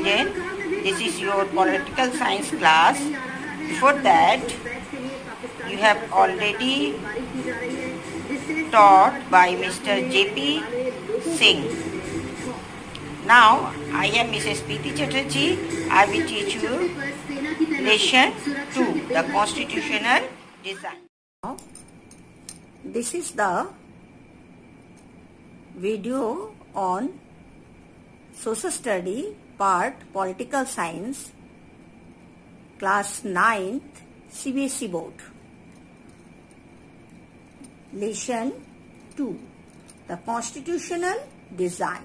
Ranjan. This is your political science class. Before that, you have already taught by Mr. J.P. Singh. Now, I am Mrs. Preeti Chatterjee. I will teach you lesson 2, the constitutional design. Now, this is the video on social study part political science class 9th CBSE board. Lesson 2, the constitutional design.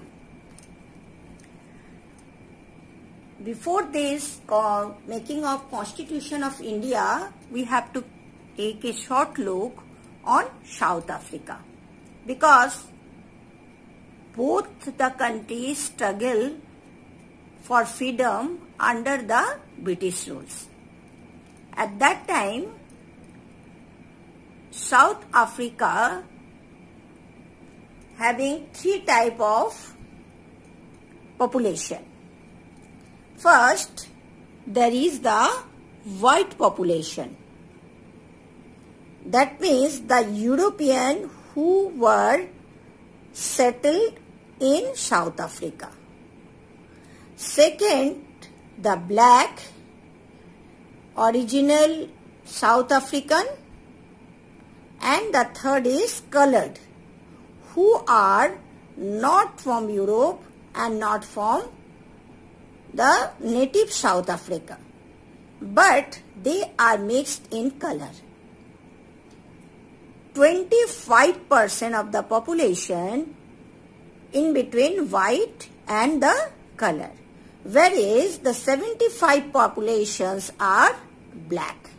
Before this making of Constitution of India, we have to take a short look on South Africa, because both the countries struggle for freedom under the British rules. At that time, South Africa having 3 types of population. First, there is the white population. That means the European who were settled in South Africa. Second, the black, original South African. And the third is colored, who are not from Europe and not from the native South Africa, but they are mixed in color. 25% of the population in between white and the color, whereas the 75% populations are black.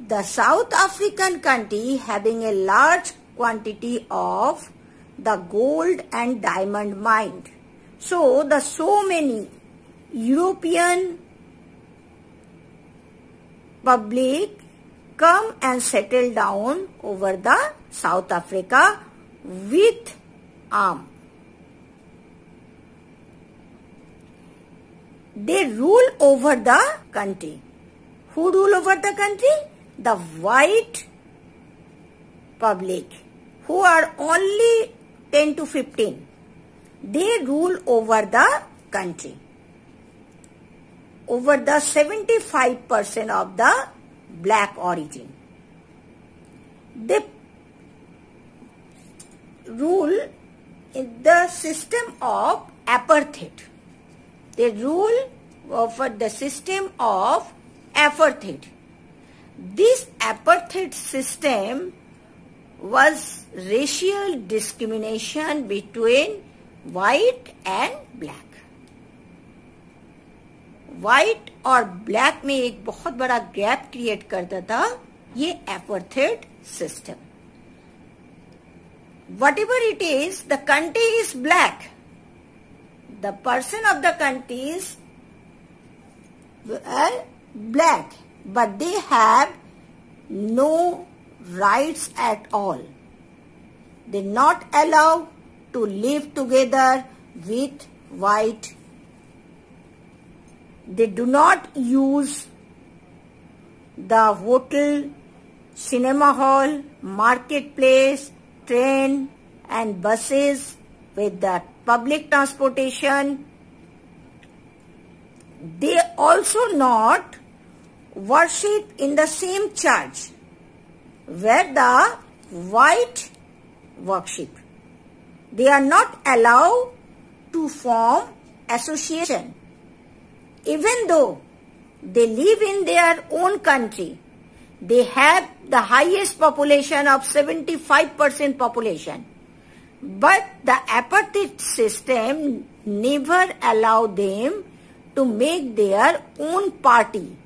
The South African country having a large quantity of the gold and diamond mine. So many European public come and settle down over the South Africa with arm. They rule over the country. Who rule over the country? The white public, who are only 10 to 15. They rule over the country, over the 75% of the black origin. They rule in the system of apartheid. They rule over the system of apartheid. This apartheid system was racial discrimination between white and black. White और black में एक बहुत बड़ा gap create करता था ये apartheid system. Whatever it is, the country is black. The person of the country is black, but they have no rights at all. They not allowed to live together with white. They do not use the hotel, cinema hall, marketplace, train and buses with the public transportation. They also not worship in the same church where the white worship. They are not allowed to form association. Even though they live in their own country, they have the highest population of 75% population. But the apartheid system never allowed them to make their own party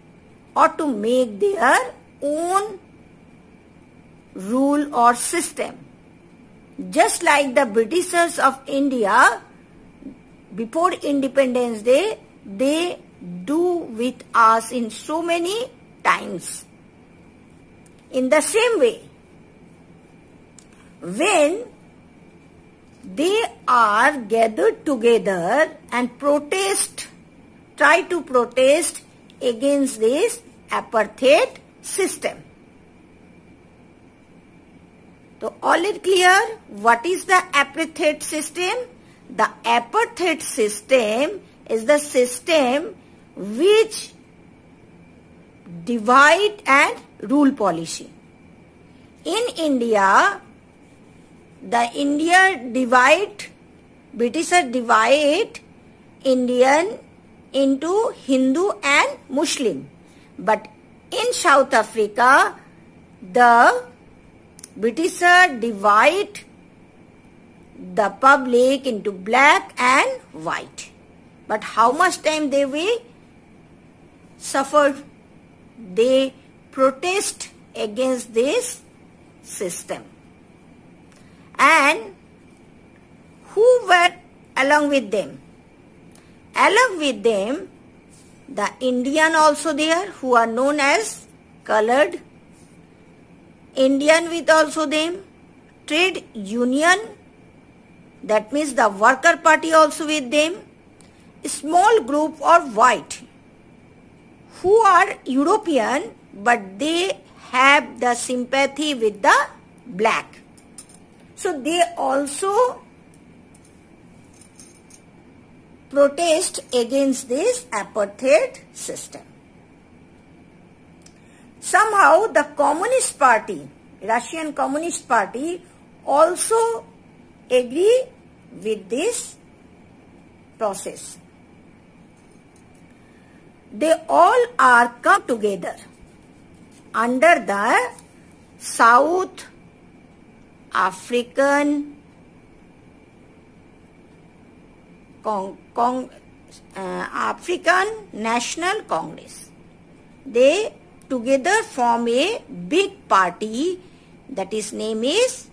or to make their own rule or system. Just like the Britishers of India, before Independence Day, they do with us in so many times. In the same way, when they are gathered together and try to protest against this apartheid system. So all is clear? What is the apartheid system? The apartheid system is the system which divide and rule policy. In India, Britishers divide Indian into Hindu and Muslim. But in South Africa, the Britishers divide the public into black and white. But how much time they will suffer? They protest against this system. And who were along with them? Along with them, the Indian also there, who are known as colored. Indian with also them. Trade union, that means the worker party also with them. A small group are white, who are European, but they have the sympathy with the black. So they also protest against this apartheid system. Somehow the Communist Party, Russian Communist Party, also agree with this process. They all are come together under the South African African National Congress. They together form a big party, that is name is